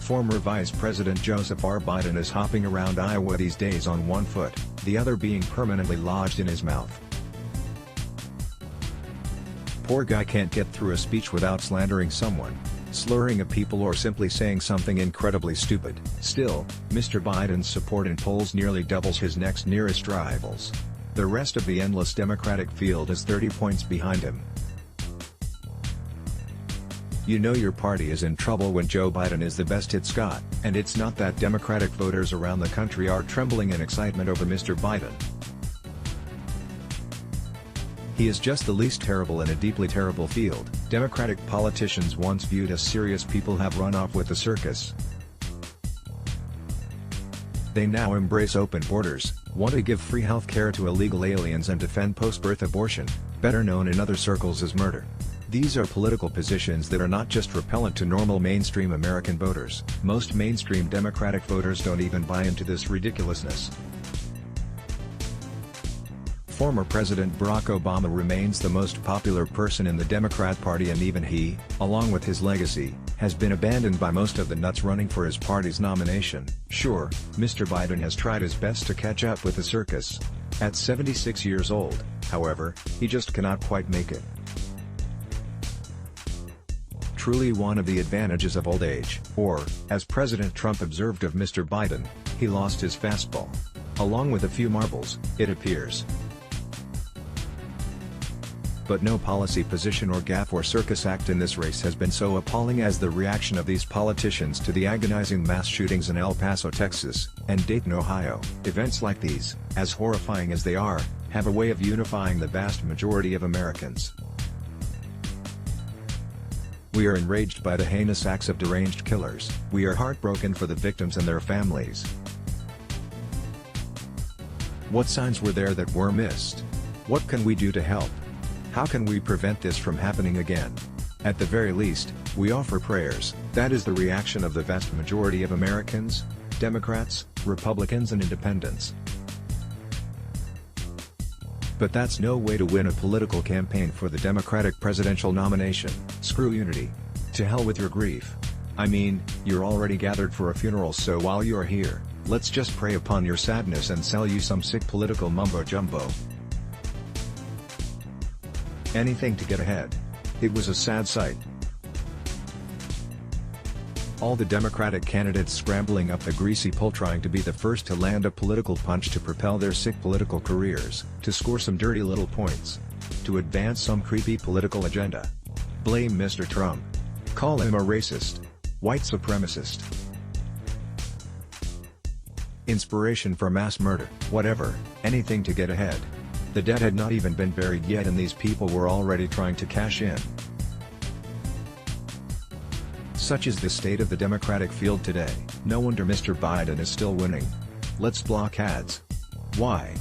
Former Vice President Joseph R. Biden is hopping around Iowa these days on one foot, the other being permanently lodged in his mouth. Poor guy can't get through a speech without slandering someone, slurring at people, or simply saying something incredibly stupid. Still, Mr. Biden's support in polls nearly doubles his next nearest rivals. The rest of the endless Democratic field is 30 points behind him. You know your party is in trouble when Joe Biden is the best it's got, and it's not that Democratic voters around the country are trembling in excitement over Mr. Biden. He is just the least terrible in a deeply terrible field. Democratic politicians once viewed as serious people have run off with the circus. They now embrace open borders, want to give free health care to illegal aliens, and defend post-birth abortion, better known in other circles as murder. These are political positions that are not just repellent to normal mainstream American voters. Most mainstream Democratic voters don't even buy into this ridiculousness. Former President Barack Obama remains the most popular person in the Democrat Party, and even he, along with his legacy, has been abandoned by most of the nuts running for his party's nomination. Sure, Mr. Biden has tried his best to catch up with the circus. At 76 years old, however, he just cannot quite make it. Truly one of the advantages of old age, or, as President Trump observed of Mr. Biden, he lost his fastball. Along with a few marbles, it appears. But no policy position or gaffe or circus act in this race has been so appalling as the reaction of these politicians to the agonizing mass shootings in El Paso, Texas, and Dayton, Ohio. Events like these, as horrifying as they are, have a way of unifying the vast majority of Americans. We are enraged by the heinous acts of deranged killers. We are heartbroken for the victims and their families. What signs were there that were missed? What can we do to help? How can we prevent this from happening again? At the very least, we offer prayers. That is the reaction of the vast majority of Americans, Democrats, Republicans, and Independents. But that's no way to win a political campaign for the Democratic presidential nomination. Screw unity. To hell with your grief. I mean, you're already gathered for a funeral, so while you're here, let's just prey upon your sadness and sell you some sick political mumbo-jumbo. Anything to get ahead. It was a sad sight. All the Democratic candidates scrambling up the greasy pole, trying to be the first to land a political punch to propel their sick political careers, to score some dirty little points, to advance some creepy political agenda. Blame Mr. Trump. Call him a racist, white supremacist. Inspiration for mass murder, whatever, anything to get ahead. The dead had not even been buried yet, and these people were already trying to cash in. Such is the state of the Democratic field today. No wonder Mr. Biden is still winning. Let's block ads. Why?